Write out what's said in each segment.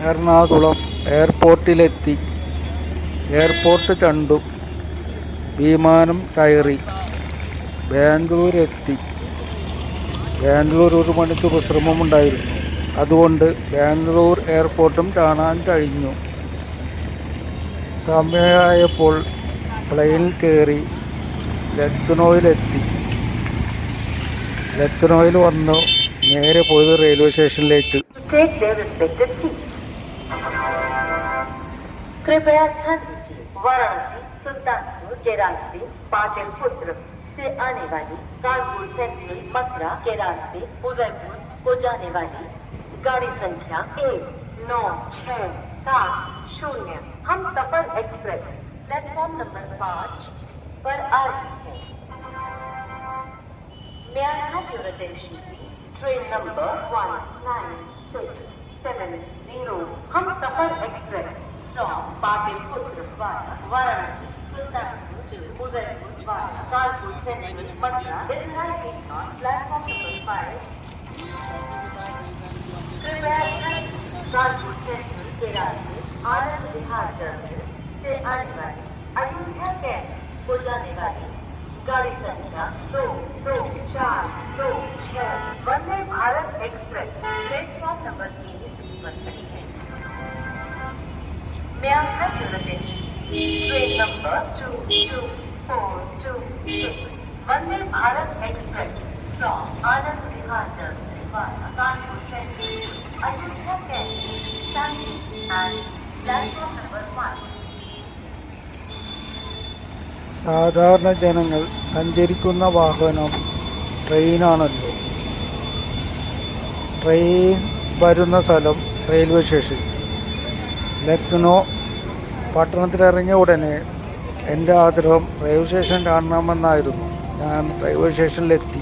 Ernakulam എയർപോർട്ടിലെത്തി. Airport കണ്ടു. വിമാനം കയറി. ബാംഗ്ലൂരെത്തി. ബാംഗ്ലൂർ 1 മണിക്ക് വിശ്രമമുണ്ടായിരുന്നു. അതുകൊണ്ട് ബാംഗ്ലൂർ എയർപോർട്ടും കാണാൻ കഴിഞ്ഞു. സമയമായപ്പോൾ പ്ലെയിനിൽ കയറി ലക്നൗവിലെത്തി. ലക്നൗവിൽ വന്നു നേരെ പോയത് റെയിൽവേ സ്റ്റേഷനിലേക്ക്. कृपया ध्यान दीजिए, वाराणसी सुल्तानपुर के रास्ते पाटलिपुत्र से आने वाली, कानपुर सेंट्रल मथुरा के रास्ते उदयपुर को जाने वाली गाड़ी संख्या 19670 Humsafar express platform number 5 पर आ रही है. May I have your attention please? Train number 19670 Humsafar express from Pataliputra via Varanasi Sultanpur to Udaipur via Kanpur central Mathura is arriving on platform number 5. कृपया ध्यान दीजिए, कानपुर सेंट्रल के रास्ते आनंद विहार टर्मिनल से आने वाली अयोध्या कैंप को जाने वाली गाड़ी संख्या 22426 Vande Bharat express platform number 3 पर खड़ी है. May I have your attention? Train number 22426 Vande Bharat Express from Anand Vihar Terminal via Kanpur Central to Ayodhya Camp standing at platform number 1. സാധാരണ ജനങ്ങൾ സഞ്ചരിക്കുന്ന വാഹനം ട്രെയിനാണല്ലോ. ട്രെയിൻ വരുന്ന സ്ഥലം റെയിൽവേ സ്റ്റേഷൻ. ലക്നൗ പട്ടണത്തിലിറങ്ങിയ ഉടനെ എൻ്റെ ആഗ്രഹം റെയിൽവേ സ്റ്റേഷൻ കാണണമെന്നായിരുന്നു. ഞാൻ റെയിൽവേ സ്റ്റേഷനിലെത്തി.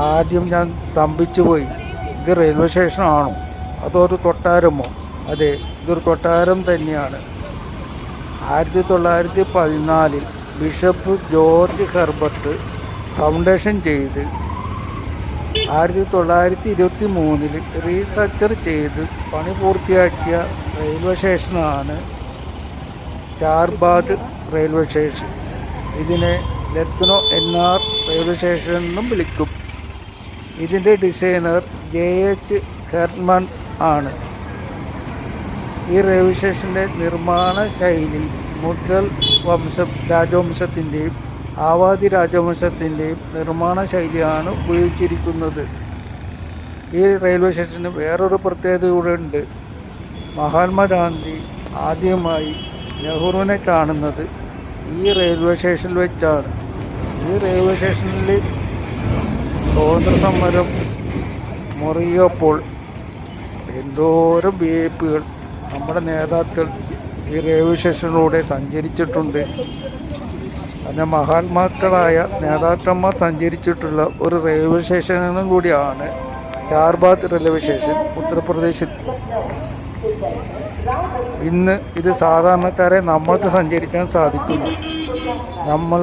ആദ്യം ഞാൻ സ്തംഭിച്ചു പോയി. ഇത് റെയിൽവേ സ്റ്റേഷനാണോ അതൊരു കൊട്ടാരമോ? അതെ, ഇതൊരു കൊട്ടാരം തന്നെയാണ്. 1914 ബിഷപ്പ് ജോർജ് ഹെർബർട്ട് ഫൗണ്ടേഷൻ ചെയ്ത് 1923 റീസ്ട്രക്ചർ ചെയ്ത് പണി പൂർത്തിയാക്കിയ റെയിൽവേ സ്റ്റേഷനാണ് ചാർബാഗ് റെയിൽവേ സ്റ്റേഷൻ. ഇതിനെ ലക്നൗ NR റെയിൽവേ സ്റ്റേഷൻ എന്നും വിളിക്കും. ഇതിൻ്റെ ഡിസൈനർ JH ഹെർമൻ ആണ്. ഈ റെയിൽവേ സ്റ്റേഷൻ്റെ നിർമ്മാണ ശൈലി മുഗൾ രാജവംശത്തിൻ്റെയും ആവാധി രാജവംശത്തിൻ്റെയും നിർമ്മാണ ശൈലിയാണ് ഉപയോഗിച്ചിരിക്കുന്നത്. ഈ റെയിൽവേ സ്റ്റേഷന് വേറൊരു പ്രത്യേകത കൂടെ ഉണ്ട്. മഹാത്മാഗാന്ധി ആദ്യമായി നെഹ്റുവിനെ കാണുന്നത് ഈ റെയിൽവേ സ്റ്റേഷനിൽ വെച്ചാണ്. ഈ റെയിൽവേ സ്റ്റേഷനിൽ സ്വാതന്ത്ര്യ സമരം മുറിയപ്പോൾ എന്തോരം വിഐപികൾ നമ്മുടെ നേതാക്കൾ ഈ റെയിൽവേ സ്റ്റേഷനിലൂടെ സഞ്ചരിച്ചിട്ടുണ്ട്. അങ്ങനെ മഹാത്മാക്കളായ നേതാക്കന്മാർ സഞ്ചരിച്ചിട്ടുള്ള ഒരു റെയിൽവേ സ്റ്റേഷനും കൂടിയാണ് ചാർബാഗ് റെയിൽവേ സ്റ്റേഷൻ, ഉത്തർപ്രദേശിൽ. ഇന്ന് ഇത് സാധാരണക്കാരെ നമ്മൾക്ക് സഞ്ചരിക്കാൻ സാധിക്കുന്നു. നമ്മൾ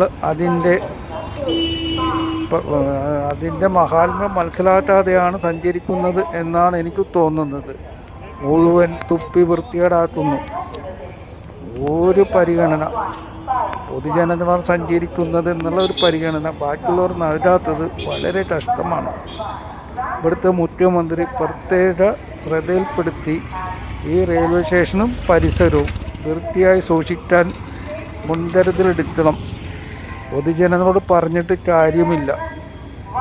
അതിൻ്റെ മഹാത്മ്യം മനസ്സിലാക്കാതെയാണ് സഞ്ചരിക്കുന്നത് എന്നാണ് എനിക്ക് തോന്നുന്നത്. മുഴുവൻ തുപ്പി വൃത്തികേടാക്കുന്നു. ഒരു പരിഗണന പൊതുജനങ്ങളാണ് സഞ്ചരിക്കുന്നത് എന്നുള്ള ഒരു പരിഗണന ബാക്കിയുള്ളവർ നൽകാത്തത് വളരെ കഷ്ടമാണ്. ഇവിടുത്തെ മുഖ്യമന്ത്രി പ്രത്യേക ശ്രദ്ധയിൽപ്പെടുത്തി ഈ റെയിൽവേ സ്റ്റേഷനും പരിസരവും വൃത്തിയായി സൂക്ഷിക്കാൻ മുൻകരുതലെടുക്കണം. പൊതുജനങ്ങളോട് പറഞ്ഞിട്ട് കാര്യമില്ല.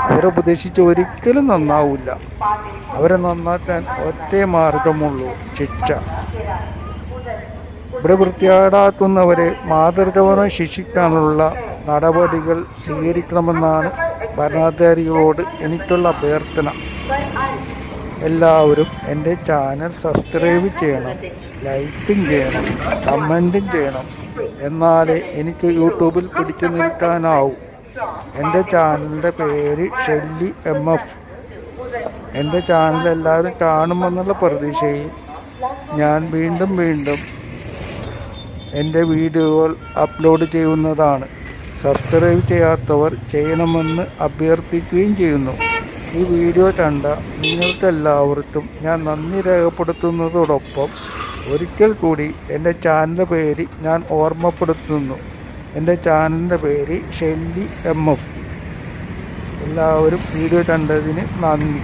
അവരെ ഉപദേശിച്ച് ഒരിക്കലും നന്നാവില്ല. അവരെ നന്നാക്കാൻ ഒറ്റ മാർഗമുള്ളൂ, ശിക്ഷ. ഇവിടെ വൃത്തികേടാക്കുന്നവരെ മാതൃകപരമായി ശിക്ഷിക്കാനുള്ള നടപടികൾ സ്വീകരിക്കണമെന്നാണ് ഭരണാധികാരികളോട് എനിക്കുള്ള അഭ്യർത്ഥന. എല്ലാവരും എൻ്റെ ചാനൽ സബ്സ്ക്രൈബ് ചെയ്യണം, ലൈക്കും ചെയ്യണം, കമൻറ്റും ചെയ്യണം. എന്നാലേ എനിക്ക് യൂട്യൂബിൽ പിടിച്ചു നിൽക്കാനാവും. എൻ്റെ ചാനലിൻ്റെ പേര് ഷെല്ലി MF. എൻ്റെ ചാനൽ എല്ലാവരും കാണുമെന്നുള്ള പ്രതീക്ഷയിൽ ഞാൻ വീണ്ടും എൻ്റെ വീഡിയോകൾ അപ്ലോഡ് ചെയ്യുന്നതാണ്. സബ്സ്ക്രൈബ് ചെയ്യാത്തവർ ചെയ്യണമെന്ന് അഭ്യർത്ഥിക്കുകയും ചെയ്യുന്നു. ഈ വീഡിയോ കണ്ട നിങ്ങൾക്കെല്ലാവർക്കും ഞാൻ നന്ദി രേഖപ്പെടുത്തുന്നതോടൊപ്പം ഒരിക്കൽ കൂടി എൻ്റെ ചാനലിൻ്റെ പേര് ഞാൻ ഓർമ്മപ്പെടുത്തുന്നു. എൻ്റെ ചാനലിൻ്റെ പേര് ഷെല്ലി MF. എല്ലാവരും വീഡിയോ കണ്ടതിന് നന്ദി.